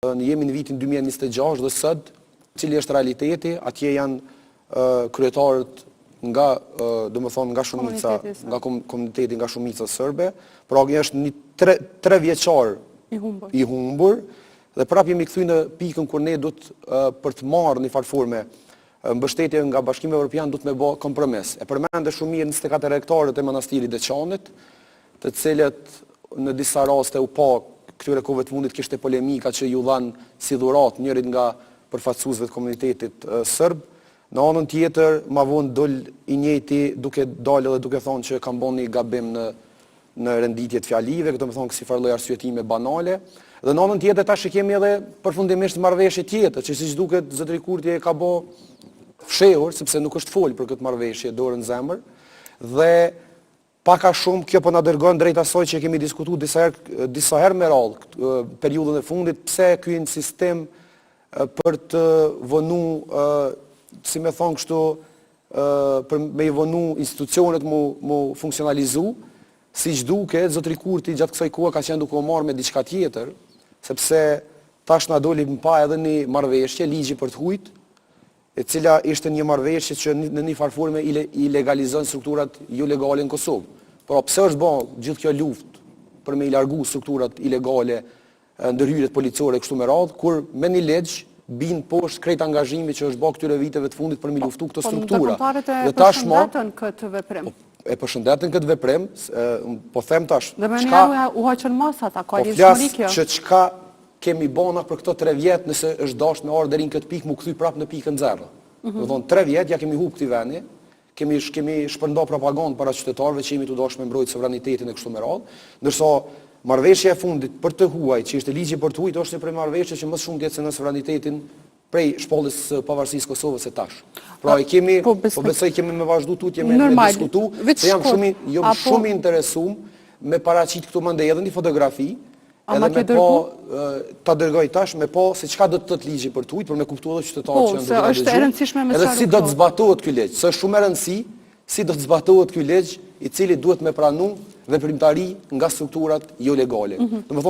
Jemi në vitin 2026 dhe sot, cili është realiteti, atje janë kryetarët nga, domethënë nga shumica, nga komuniteti, nga shumica serbe, pra është një 3 vjeçar i humbur, dhe prap jemi kthy në pikën kur ne duhet për të marrë një farforme mbështetje nga Bashkimi Evropian duhet me bë kompromis. E përmendë shumë mirë 24 hektarët e manastirit Deçanit, të cilët në disa raste u pa këtyre kohëve të fundit kishte polemika që ju dhanë si dhuratë njërit nga përfaqësuesve të komunitetit serb. Në anën tjetër, ma vonë dol i njëjti duke dalë dhe duke thonë që kam bën një gabim në renditje të fjalive, këtë më thonë kësi farloj arsyetime banale. Dhe në anën tjetër tash kemi edhe përfundimisht marrëveshje tjetër, që siç duket zotëri Kurti e ka bë fshehur, sepse nuk është fol për këtë marrëveshje dorën zemër, dhe pak a shumë kjo po na dërgon drejt asaj që kemi diskutuar disa herë me radhë periudhën e fundit, pse ky sistem për të vënu si me thonë kështu, për me i vënu institucionet mu funksionalizu, si që duke, zotëri Kurti gjatë kësaj kohe ka qenë duke o marrë me diçka tjetër, sepse tash na doli më pa edhe një marrëveshje, ligji për të hujt, e cila ishte një marrëveshje që në një farforme i legalizon strukturat jo legale në Kosovë. Por pse është bën gjithë kjo luftë për me i largu strukturat ilegale, ndërhyrjet policore kështu me radhë, kur me një ligj bin poshtë krejt angazhimi që është bërë këtyre viteve të fundit për me luftu këto struktura. Dhe përshëndetën këtë veprim. E përshëndetën këtë veprim, po them tash. Dhe me njerë u haqën masat, a ka lidhshmëri kjo? Po flas që çka kemi bona për këto 3 vjet nëse është dashur me ardh deri në këtë pikë mu kthy prapë në pikën 0. Do thonë 3 vjet ja kemi humbur këtij vendi, kemi shpërndar propagandë para qytetarëve që jemi të dashur me mbrojtë sovranitetin e kështu me radhë, ndërsa marrëveshja e fundit për të huaj, që ishte ligji për të huajt, është një prej marrëveshjeve që më shumë të ecën në sovranitetin prej shpalljes së pavarësisë Kosovës së tash. Pra kemi, po besoj kemi me vazhdu tutje me diskutu, se jam shumë interesuar me paraqit këtu mandej edhe një fotografi, edhe me po ta dërgoj tash me po se çka do të thotë ligji për të huajt, për me kuptuar edhe qytetarët që janë duke dëgjuar. Është e rëndësishme me edhe si do të zbatohet ky ligj. Është shumë e rëndësishme si do të zbatohet ky ligj, i cili duhet me pranu veprimtari nga strukturat jo legale. Domethënë